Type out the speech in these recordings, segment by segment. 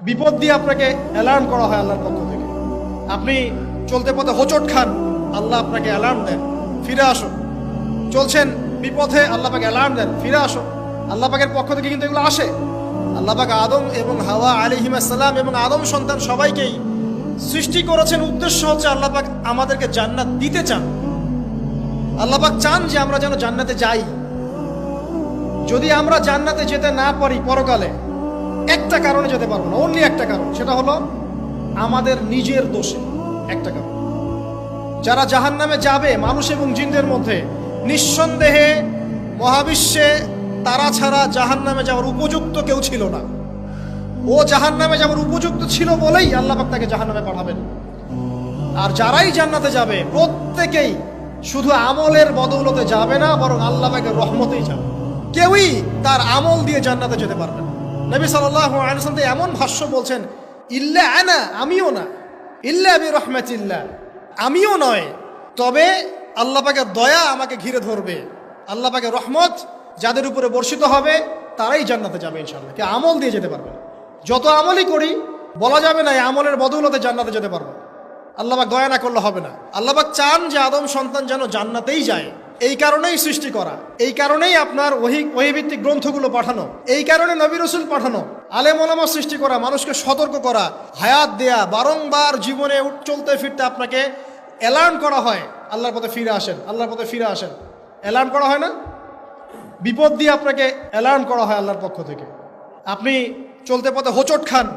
বিপদ দিয়ে আপনাকে অ্যালার্ম করা হয় আল্লাহর পক্ষ থেকে। আপনি চলতে পথে হোঁচট খান, আল্লাহ আপনাকে অ্যালার্ম দেন, ফিরে আসো। চলছেন বিপথে, আল্লাহ পাকে অ্যালার্ম দেন, ফিরে আসো। আল্লাহ পাকের পক্ষ থেকে কিন্তু এগুলো আসে। আল্লাহ পাক আদম এবং হাওয়া আলাইহিস সালাম এবং আদম সন্তান সবাইকেই সৃষ্টি করেছেন। উদ্দেশ্য হচ্ছে আল্লাহ পাক আমাদেরকে জান্নাত দিতে চান। আল্লাহ পাক চান যে আমরা যেন জান্নাতে যাই। যদি আমরা জান্নাতে যেতে না পারি পরকালে, একটা কারণে যেতে পারবো না, অনলি একটা কারণ, সেটা হলো আমাদের নিজের দোষে। একটা কারণ, যারা জাহান্নামে যাবে মানুষ এবং জিনদের মধ্যে, নিঃসন্দেহে মহাবিশ্বে তারা ছাড়া জাহান্নামে যাওয়ার উপযুক্ত কেউ ছিল না। ও জাহান্নামে যাওয়ার উপযুক্ত ছিল বলেই আল্লাহ পাক তাকে জাহান্নামে পাঠাবেন। আর যারাই জান্নাতে যাবে প্রত্যেকেই শুধু আমলের বদৌলতে যাবে না, বরং আল্লাহ পাকের রহমতেই যাবে। কেউই তার আমল দিয়ে জান্নাতে যেতে পারবে না। নবী সাল্লাল্লাহু আলাইহি ওয়াসাল্লাম এমন ভাষ্য বলছেন, ইল্লা আনা, আমিও না, ইল্লা বিরহমাতিল্লাহ, আমিও নয়, তবে আল্লাহ পাকের দয়া আমাকে ঘিরে ধরবে। আল্লাহ পাকের রহমত যাদের উপরে বর্ষিত হবে তারাই জান্নাতে যাবে ইনশাআল্লাহ। কে আমল দিয়ে যেতে পারবে না। যত আমলই করি বলা যাবে না এই আমলের বদৌলতে জান্নাতে যেতে পারবো। আল্লাহ পাক দয়া না করলে হবে না। আল্লাহ পাক চান যে আদম সন্তান যেন জান্নাতেই যায়। এই কারণেই সৃষ্টি করা, এই কারণেই আপনার ওহীভিত্তিক গ্রন্থগুলো পাঠানো, এই কারণে নবী রাসূল পাঠানো, আলেম ওলামা সৃষ্টি করা, মানুষকে সতর্ক করা, হায়াত দেয়া, বারংবার জীবনে চলতে ফিরতে আপনাকে অ্যালার্ম করা হয়, আল্লাহর পথে ফিরে আসেন, আল্লাহর পথে ফিরে আসেন। অ্যালার্ম করা হয় না? বিপদ দিয়ে আপনাকে অ্যালার্ম করা হয় আল্লাহর পক্ষ থেকে। আপনি চলতে পথে হোঁচট খান,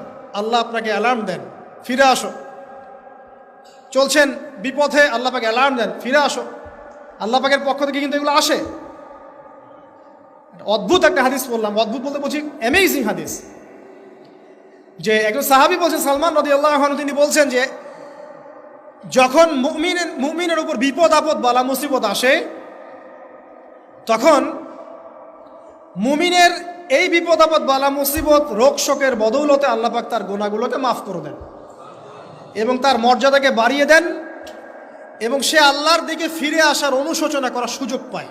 আল্লাহ আপনাকে অ্যালার্ম দেন, ফিরে আসো। চলছেন বিপথে, আল্লাহ পাকে অ্যালার্ম দেন, ফিরে আসো। আল্লাহ পাকের পক্ষ থেকে কিন্তু এগুলো আসে। অদ্ভুত একটা হাদিস বললাম, অদ্ভুত বলতে বলছি অ্যামেজিং হাদিস, যে একজন সাহাবী বলছেন, সালমান রাদিয়াল্লাহু আনহু, তিনি বলছেন যে যখন মুমিনের উপর বিপদ আপদ বালা মুসিবত আসে, তখন মুমিনের এই বিপদ আপদ বালা মুসিবত রোগ শোকের বদৌলতে আল্লাহ পাক তার গুনাহগুলোকে মাফ করে দেন এবং তার মর্যাদাকে বাড়িয়ে দেন, এবং সে আল্লাহর দিকে ফিরে আসার অনুশোচনা করার সুযোগ পায়।